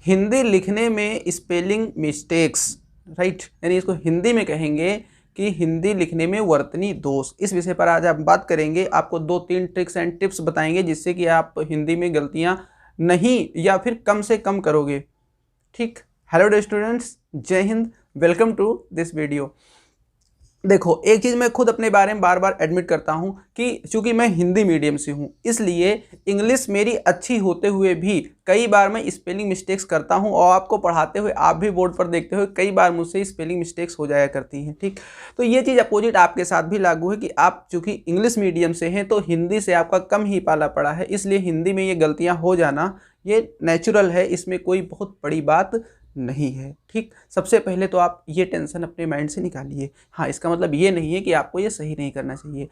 हिंदी लिखने में spelling mistakes, right, यानी इसको हिंदी में कहेंगे कि हिंदी लिखने में वर्तनी दोष। इस विषय पर आज हम बात करेंगे। आपको 2-3 ट्रिक्स एंड टिप्स बताएंगे जिससे कि आप हिंदी में गलतियां नहीं या फिर कम से कम करोगे। ठीक। Hello dear students, Jai Hind, welcome to this video. देखो, एक चीज़ मैं खुद अपने बारे में बार बार एडमिट करता हूँ कि चूंकि मैं हिंदी मीडियम से हूँ, इसलिए इंग्लिश मेरी अच्छी होते हुए भी कई बार मैं स्पेलिंग मिस्टेक्स करता हूँ, और आपको पढ़ाते हुए आप भी बोर्ड पर देखते हुए कई बार मुझसे स्पेलिंग मिस्टेक्स हो जाया करती हैं। ठीक, तो ये चीज़ अपोजिट आपके साथ भी लागू है कि आप चूँकि इंग्लिश मीडियम से हैं तो हिंदी से आपका कम ही पाला पड़ा है, इसलिए हिंदी में ये गलतियाँ हो जाना ये नेचुरल है, इसमें कोई बहुत बड़ी बात नहीं है। ठीक, सबसे पहले तो आप ये टेंशन अपने माइंड से निकालिए। हाँ, इसका मतलब ये नहीं है कि आपको ये सही नहीं करना चाहिए।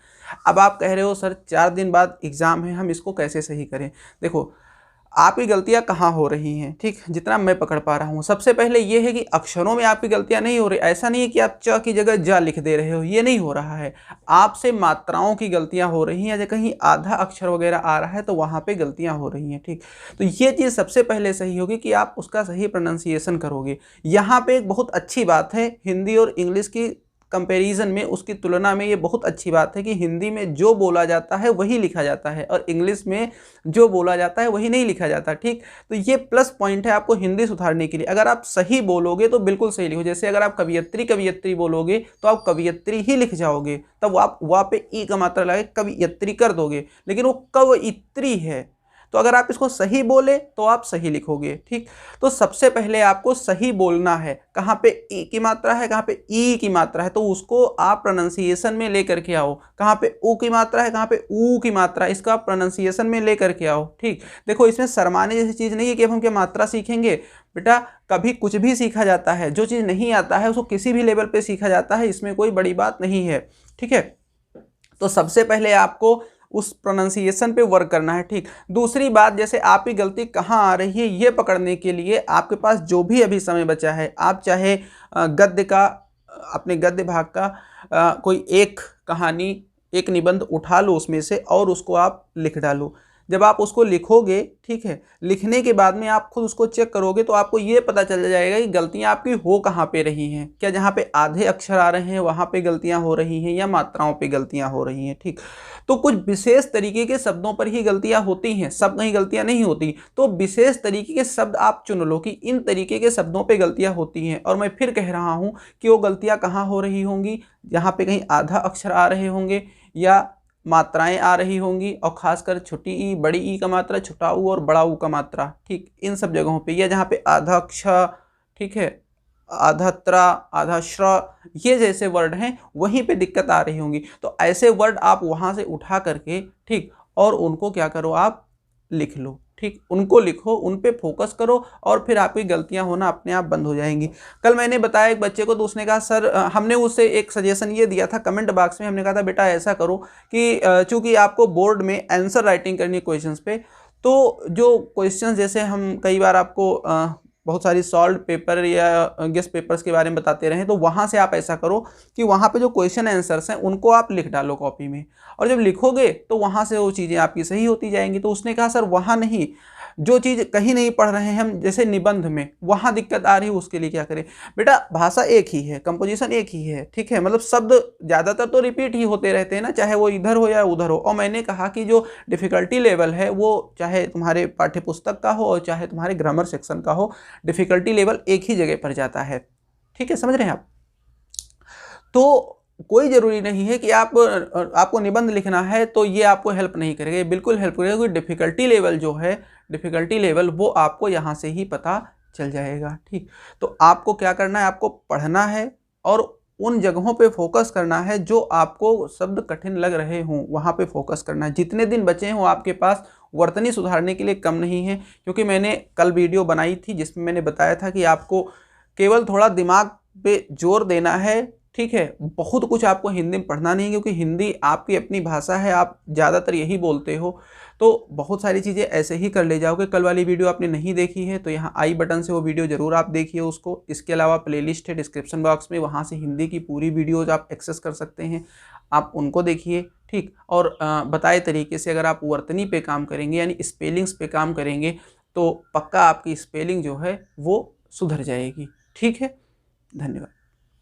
अब आप कह रहे हो सर 4 दिन बाद एग्ज़ाम है, हम इसको कैसे सही करें? देखो, आपकी गलतियां कहाँ हो रही हैं, ठीक, जितना मैं पकड़ पा रहा हूँ। सबसे पहले ये है कि अक्षरों में आपकी गलतियां नहीं हो रही। ऐसा नहीं है कि आप च की जगह जा लिख दे रहे हो, ये नहीं हो रहा है। आपसे मात्राओं की गलतियां हो रही हैं, या कहीं आधा अक्षर वगैरह आ रहा है तो वहाँ पे गलतियां हो रही हैं। ठीक, तो ये चीज़ सबसे पहले सही होगी कि आप उसका सही प्रोनाउंसिएशन करोगे। यहाँ पे एक बहुत अच्छी बात है, हिंदी और इंग्लिश की कंपैरिजन में, उसकी तुलना में ये बहुत अच्छी बात है कि हिंदी में जो बोला जाता है वही लिखा जाता है, और इंग्लिश में जो बोला जाता है वही नहीं लिखा जाता। ठीक, तो ये प्लस पॉइंट है आपको हिंदी सुधारने के लिए। अगर आप सही बोलोगे तो बिल्कुल सही लिखो। जैसे अगर आप कवियत्री कवियत्री बोलोगे तो आप कवियत्री ही लिख जाओगे, तब आप वहाँ पे ई का मात्रा लगा कवियत्री कर दोगे, लेकिन वो कवियत्री है। तो अगर आप इसको सही बोले तो आप सही लिखोगे। ठीक, तो सबसे पहले आपको सही बोलना है। कहाँ पे ई की मात्रा है, कहाँ पे ई की मात्रा है, तो उसको आप प्रोनाउंसिएशन में लेकर के आओ। कहाँ पे ऊ की मात्रा है, कहाँ पे ऊ की मात्रा है, इसका प्रोनाउंसिएशन में लेकर के आओ। ठीक, देखो, इसमें शर्माने जैसी चीज़ नहीं है कि अब हम क्या मात्रा सीखेंगे। बेटा, कभी कुछ भी सीखा जाता है, जो चीज़ नहीं आता है उसको किसी भी लेवल पे सीखा जाता है, इसमें कोई बड़ी बात नहीं है। ठीक है, तो सबसे पहले आपको उस प्रोनाउंसिएशन पे वर्क करना है। ठीक, दूसरी बात, जैसे आपकी गलती कहाँ आ रही है ये पकड़ने के लिए आपके पास जो भी अभी समय बचा है, आप चाहे गद्य का, अपने गद्य भाग का कोई एक कहानी, एक निबंध उठा लो उसमें से और उसको आप लिख डालो। जब आप उसको लिखोगे, ठीक है, लिखने के बाद में आप खुद उसको चेक करोगे तो आपको ये पता चल जाएगा कि गलतियां आपकी हो कहाँ पे रही हैं। क्या जहाँ पे आधे अक्षर आ रहे हैं वहाँ पे गलतियां हो रही हैं, या मात्राओं पे गलतियां हो रही हैं। ठीक, तो कुछ विशेष तरीके के शब्दों पर ही गलतियां होती हैं, सब कहीं गलतियां नहीं होती। तो विशेष तरीके के शब्द आप चुन लो कि इन तरीके के शब्दों पे गलतियां होती हैं। और मैं फिर कह रहा हूँ कि वो गलतियां कहाँ हो रही होंगी, जहाँ पे कहीं आधा अक्षर आ रहे होंगे, या मात्राएं आ रही होंगी, और खासकर छोटी ई, बड़ी ई का मात्रा, छोटा ऊ और बड़ा ऊ का मात्रा। ठीक, इन सब जगहों पे, या जहाँ पे आधा अक्षर, ठीक है, आधा त्रा, आधा श्र, ये जैसे वर्ड हैं वहीं पे दिक्कत आ रही होंगी। तो ऐसे वर्ड आप वहाँ से उठा करके, ठीक, और उनको क्या करो, आप लिख लो। ठीक, उनको लिखो, उन पे फोकस करो, और फिर आपकी गलतियां होना अपने आप बंद हो जाएंगी। कल मैंने बताया एक बच्चे को, तो उसने कहा सर, हमने उससे एक सजेशन ये दिया था कमेंट बॉक्स में, हमने कहा था बेटा ऐसा करो कि चूंकि आपको बोर्ड में आंसर राइटिंग करनी है क्वेश्चंस पे, तो जो क्वेश्चंस जैसे हम कई बार आपको बहुत सारी सॉल्व पेपर या गेस्ट पेपर्स के बारे में बताते रहे, तो वहाँ से आप ऐसा करो कि वहाँ पे जो क्वेश्चन आंसर्स हैं उनको आप लिख डालो कॉपी में, और जब लिखोगे तो वहाँ से वो चीज़ें आपकी सही होती जाएंगी। तो उसने कहा सर वहाँ नहीं, जो चीज़ कहीं नहीं पढ़ रहे हैं हम, जैसे निबंध में वहाँ दिक्कत आ रही है, उसके लिए क्या करें? बेटा, भाषा एक ही है, कंपोजिशन एक ही है, ठीक है, मतलब शब्द ज़्यादातर तो रिपीट ही होते रहते हैं ना, चाहे वो इधर हो या उधर हो। और मैंने कहा कि जो डिफ़िकल्टी लेवल है वो चाहे तुम्हारे पाठ्य पुस्तक का हो और चाहे तुम्हारे ग्रामर सेक्शन का हो, डिफ़िकल्टी लेवल एक ही जगह पर जाता है। ठीक है, समझ रहे हैं आप? तो कोई ज़रूरी नहीं है कि आपको निबंध लिखना है तो ये आपको हेल्प नहीं करेगा, ये बिल्कुल हेल्प करेगा, क्योंकि डिफ़िकल्टी लेवल जो है, डिफ़िकल्टी लेवल वो आपको यहाँ से ही पता चल जाएगा। ठीक, तो आपको क्या करना है, आपको पढ़ना है और उन जगहों पे फोकस करना है जो आपको शब्द कठिन लग रहे हों, वहाँ पे फोकस करना है। जितने दिन बचे हों आपके पास, वर्तनी सुधारने के लिए कम नहीं है, क्योंकि मैंने कल वीडियो बनाई थी जिसमें मैंने बताया था कि आपको केवल थोड़ा दिमाग पे जोर देना है। ठीक है, बहुत कुछ आपको हिंदी में पढ़ना नहीं है, क्योंकि हिंदी आपकी अपनी भाषा है, आप ज़्यादातर यही बोलते हो, तो बहुत सारी चीज़ें ऐसे ही कर ले जाओगे। कल वाली वीडियो आपने नहीं देखी है तो यहाँ आई बटन से वो वीडियो ज़रूर आप देखिए उसको। इसके अलावा प्लेलिस्ट है डिस्क्रिप्शन बॉक्स में, वहाँ से हिंदी की पूरी वीडियोज़ आप एक्सेस कर सकते हैं, आप उनको देखिए। ठीक, और बताए तरीके से अगर आप वर्तनी पे काम करेंगे, यानी स्पेलिंग्स पे काम करेंगे, तो पक्का आपकी स्पेलिंग जो है वो सुधर जाएगी। ठीक है, धन्यवाद।